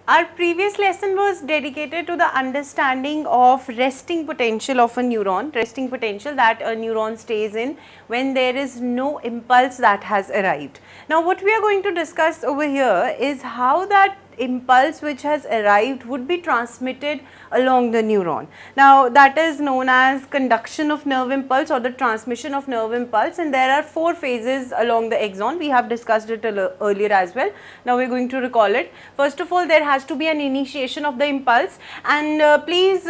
Our previous lesson was dedicated to the understanding of resting potential of a neuron, resting potential that a neuron stays in when there is no impulse that has arrived. Now what we are going to discuss over here is how that impulse which has arrived would be transmitted along the neuron. Now that is known as conduction of nerve impulse or the transmission of nerve impulse, and there are 4 phases along the axon. We have discussed it earlier as well. Now we are going to recall it. First of all, there has to be an initiation of the impulse, and please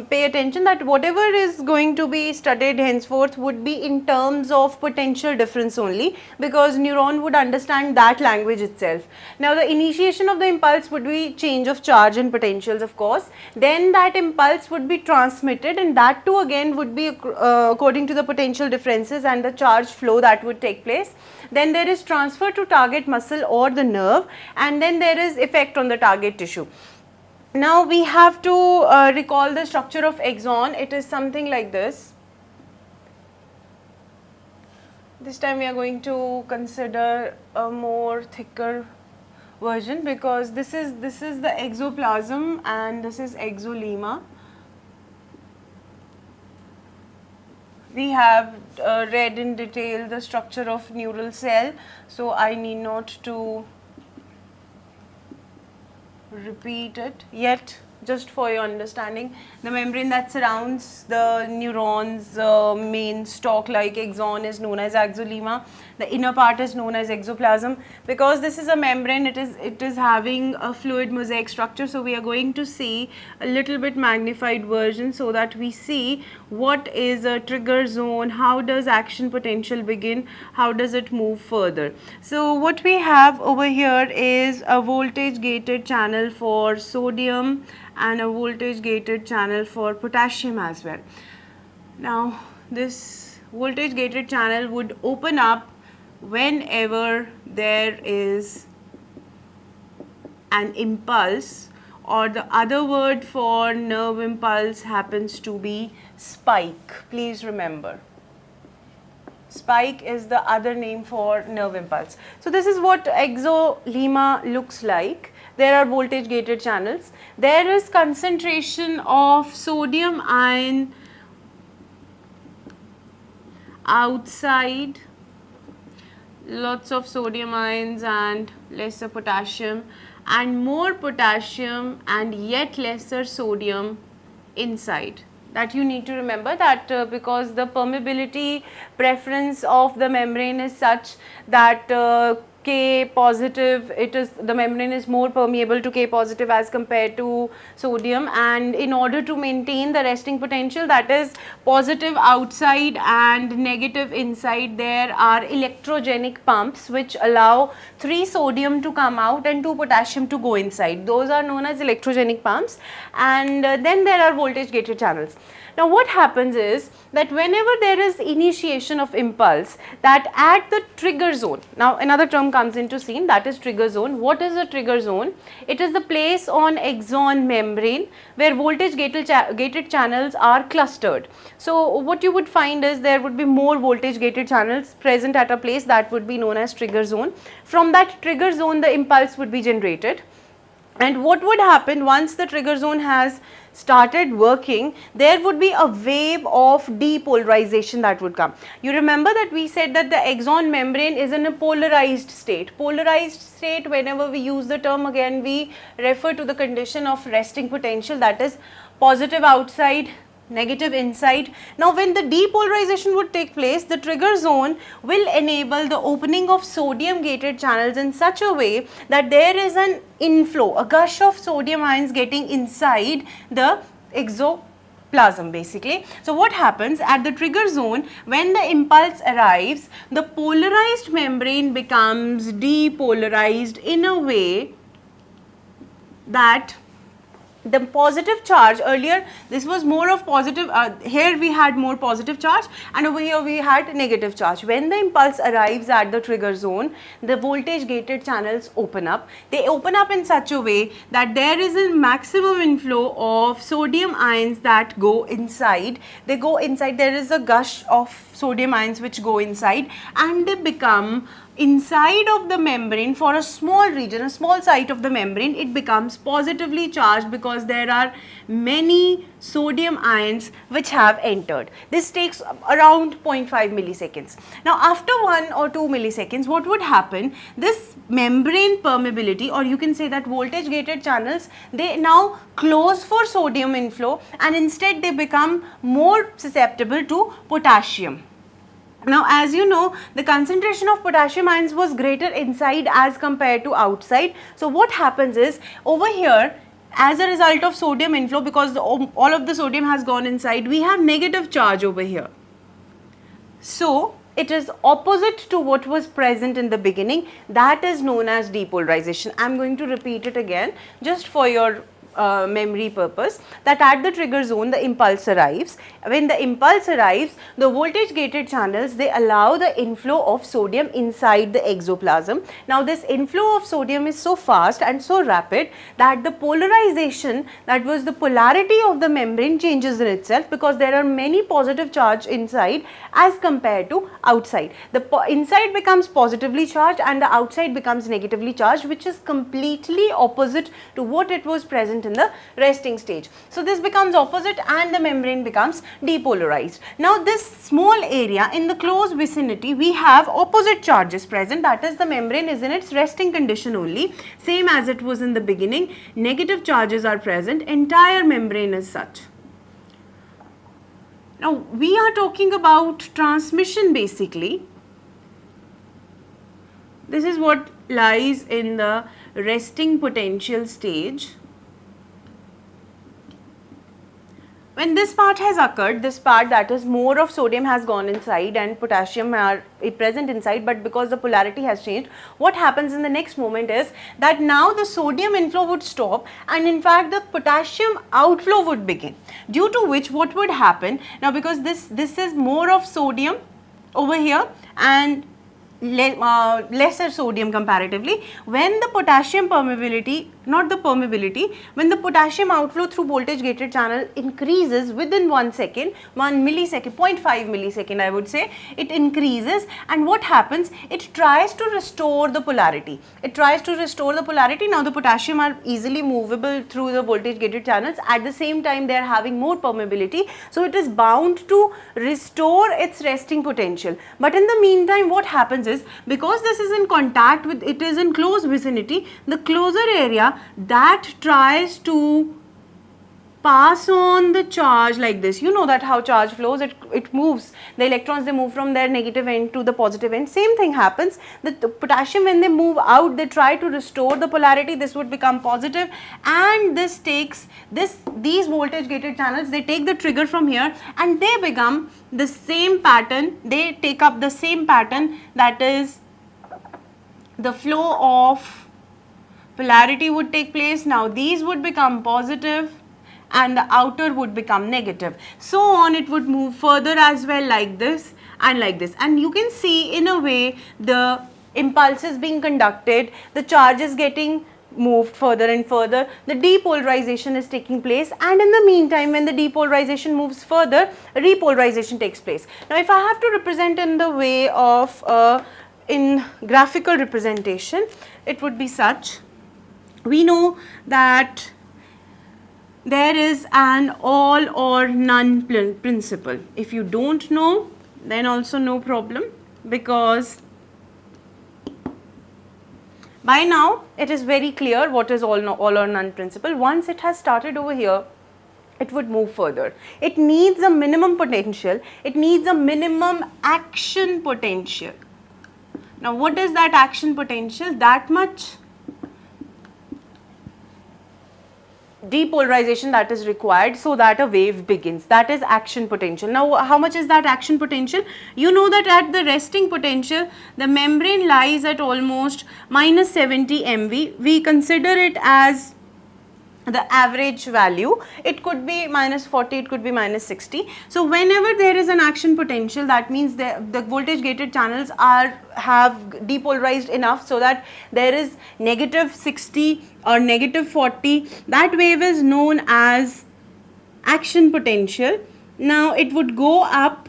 pay attention that whatever is going to be studied henceforth would be in terms of potential difference only, because neuron would understand that language itself. Now the initiation of the impulse would be change of charge and potentials, of course. Then that impulse would be transmitted, and that too again would be according to the potential differences and the charge flow that would take place. Then there is transfer to target muscle or the nerve, and then there is effect on the target tissue. Now we have to recall the structure of axon. It is something like this. This time we are going to consider a more thicker version, because this is the exoplasm and this is exolemma. We have read in detail the structure of neural cell, so I need not to repeat it yet. Just for your understanding, the membrane that surrounds the neuron's main stalk-like axon is known as exolemma. The inner part is known as exoplasm. Because this is a membrane, it is having a fluid mosaic structure. So we are going to see a little bit magnified version so that we see what is a trigger zone, how does action potential begin, how does it move further. So what we have over here is a voltage gated channel for sodium and a voltage gated channel for potassium as well. Now this voltage gated channel would open up whenever there is an impulse, or the other word for nerve impulse happens to be spike. Please remember, spike is the other name for nerve impulse. So this is what exolemma looks like. There are voltage gated channels. There is concentration of sodium ion outside, lots of sodium ions and lesser potassium, and more potassium and yet lesser sodium inside. That you need to remember, that because the permeability preference of the membrane is such that K positive, the membrane is more permeable to K positive as compared to sodium, and in order to maintain the resting potential, that is positive outside and negative inside, there are electrogenic pumps which allow 3 sodium to come out and 2 potassium to go inside. Those are known as electrogenic pumps, and then there are voltage gated channels. Now what happens is that whenever there is initiation of impulse, that at the trigger zone, now another term comes into scene, that is trigger zone. What is a trigger zone? It is the place on axon membrane where voltage gated channels are clustered. So what you would find is there would be more voltage gated channels present at a place that would be known as trigger zone. From that trigger zone, the impulse would be generated. And what would happen once the trigger zone has started working, there would be a wave of depolarization that would come. You remember that we said that the axon membrane is in a polarized state. Polarized state, whenever we use the term, again we refer to the condition of resting potential, that is positive outside, negative inside. Now when the depolarization would take place, the trigger zone will enable the opening of sodium gated channels in such a way that there is an inflow, a gush of sodium ions getting inside the exoplasm basically. So what happens at the trigger zone, when the impulse arrives, the polarized membrane becomes depolarized in a way that the positive charge, earlier this was more of positive, here we had more positive charge, and over here we had negative charge. When the impulse arrives at the trigger zone, the voltage gated channels open up. They open up in such a way that there is a maximum inflow of sodium ions that go inside. They go inside, there is a gush of sodium ions which go inside, and they become inside of the membrane, for a small region, a small site of the membrane, it becomes positively charged because there are many sodium ions which have entered. This takes around 0.5 milliseconds. Now after 1 or 2 milliseconds, what would happen? This membrane permeability, or you can say that voltage gated channels, they now close for sodium inflow, and instead they become more susceptible to potassium. Now as you know, the concentration of potassium ions was greater inside as compared to outside. So what happens is, over here, as a result of sodium inflow, because all of the sodium has gone inside, we have negative charge over here. So it is opposite to what was present in the beginning. That is known as depolarization. I am going to repeat it again just for your memory purpose, that at the trigger zone the impulse arrives. When the impulse arrives, the voltage gated channels, they allow the inflow of sodium inside the exoplasm. Now this inflow of sodium is so fast and so rapid that the polarization, that was the polarity of the membrane, changes in itself, because there are many positive charge inside as compared to outside. The inside becomes positively charged and the outside becomes negatively charged, which is completely opposite to what it was present in the resting stage. So this becomes opposite and the membrane becomes depolarized. Now this small area in the close vicinity, we have opposite charges present, that is the membrane is in its resting condition only, same as it was in the beginning. Negative charges are present, entire membrane is such. Now we are talking about transmission basically. This is what lies in the resting potential stage. When this part has occurred, this part, that is more of sodium has gone inside and potassium are present inside, but because the polarity has changed, what happens in the next moment is that now the sodium inflow would stop and in fact the potassium outflow would begin, due to which what would happen, now because this is more of sodium over here and lesser sodium comparatively, when the potassium permeability, not the permeability, when the potassium outflow through voltage gated channel increases within 1 second, 1 millisecond, 0.5 millisecond I would say, it increases, and what happens, it tries to restore the polarity. It tries to restore the polarity. Now the potassium are easily movable through the voltage gated channels, at the same time they are having more permeability, so it is bound to restore its resting potential. But in the meantime what happens is, because this is in contact with, it is in close vicinity, the closer area that tries to pass on the charge like this. You know that how charge flows, it moves, the electrons, they move from their negative end to the positive end. Same thing happens, the potassium, when they move out, they try to restore the polarity, this would become positive, and this takes these voltage gated channels, they take the trigger from here and they become the same pattern, they take up the same pattern, that is the flow of polarity would take place. Now these would become positive and the outer would become negative. So on it would move further as well, like this and like this. And you can see in a way the impulse is being conducted, the charge is getting moved further and further, the depolarization is taking place, and in the meantime when the depolarization moves further, repolarization takes place. Now if I have to represent in the way of in graphical representation, it would be such. We know that there is an all or none principle. If you don't know, then also no problem, because by now it is very clear what is all or none principle. Once it has started over here, it would move further. It needs a minimum potential, it needs a minimum action potential. Now what is that action potential? That much depolarization that is required so that a wave begins. That is action potential. Now how much is that action potential? You know that at the resting potential, the membrane lies at almost minus 70 MV. We consider it as the average value. It could be minus 40, it could be minus 60. So whenever there is an action potential, that means the voltage gated channels have depolarized enough so that there is negative 60 or negative 40. That wave is known as action potential. Now it would go up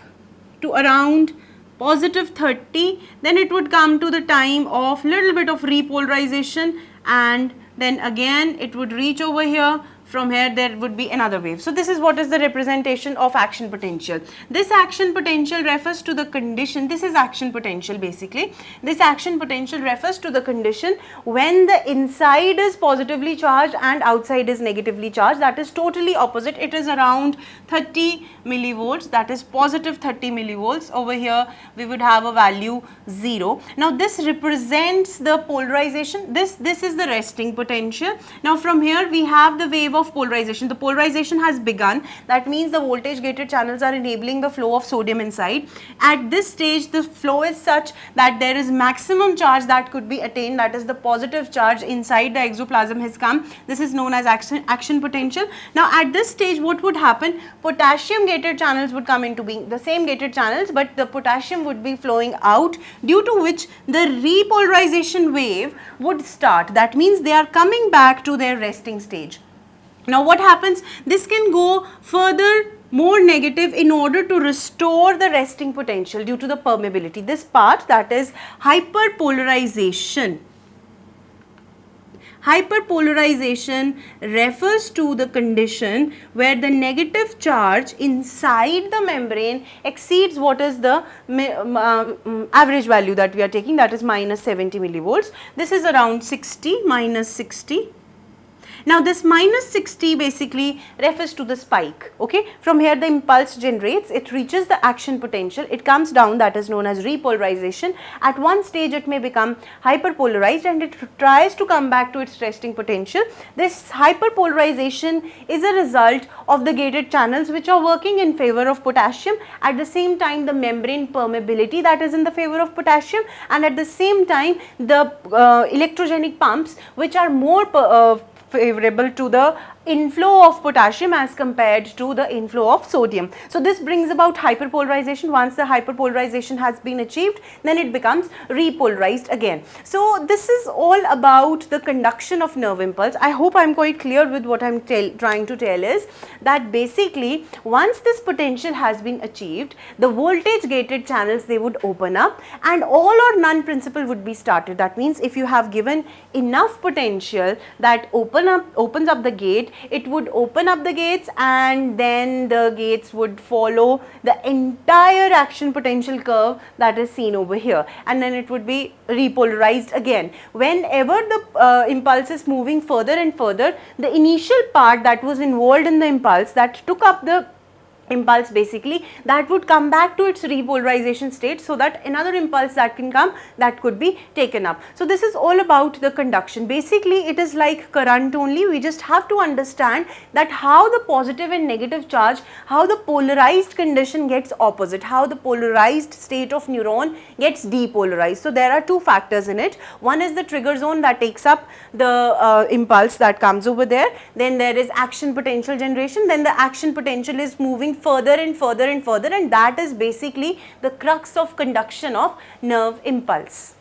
to around positive 30, then it would come to the time of little bit of repolarization, and then again it would reach over here. From here there would be another wave. So this is what is the representation of action potential. This action potential refers to the condition, this is action potential basically. This action potential refers to the condition when the inside is positively charged and outside is negatively charged. That is totally opposite. It is around 30 millivolts, that is positive 30 millivolts. Over here we would have a value 0. Now this represents the polarization. This is the resting potential. Now from here we have the wave of polarization. The polarization has begun. That means the voltage gated channels are enabling the flow of sodium inside. At this stage the flow is such that there is maximum charge that could be attained, that is the positive charge inside the exoplasm has come. This is known as action potential. Now at this stage what would happen? Potassium gated channels would come into being, the same gated channels, but the potassium would be flowing out, due to which the repolarization wave would start. That means they are coming back to their resting stage. Now what happens? This can go further more negative in order to restore the resting potential due to the permeability. This part, that is hyperpolarization. Hyperpolarization refers to the condition where the negative charge inside the membrane exceeds what is the average value that we are taking, that is minus 70 millivolts. This is around 60, minus 60. Now this minus 60 basically refers to the spike, okay. From here the impulse generates, it reaches the action potential, it comes down, that is known as repolarization. At one stage it may become hyperpolarized and it tries to come back to its resting potential. This hyperpolarization is a result of the gated channels which are working in favor of potassium, at the same time the membrane permeability that is in the favor of potassium, and at the same time the electrogenic pumps which are more favorable to the inflow of potassium as compared to the inflow of sodium. So this brings about hyperpolarization. Once the hyperpolarization has been achieved, then it becomes repolarized again. So this is all about the conduction of nerve impulse. I hope I am quite clear with what I am trying to tell is that basically once this potential has been achieved, the voltage gated channels, they would open up and all or none principle would be started. That means if you have given enough potential that opens up the gate, it would open up the gates and then the gates would follow the entire action potential curve that is seen over here, and then it would be repolarized again. Whenever the impulse is moving further and further, the initial part that was involved in the impulse, that took up the impulse basically, that would come back to its repolarization state, so that another impulse that can come, that could be taken up. So this is all about the conduction. Basically it is like current only. We just have to understand that how the positive and negative charge, how the polarized condition gets opposite, how the polarized state of neuron gets depolarized. So there are two factors in it. One is the trigger zone that takes up the impulse that comes over there, then there is action potential generation, then the action potential is moving further and further and further, and that is basically the crux of conduction of nerve impulse.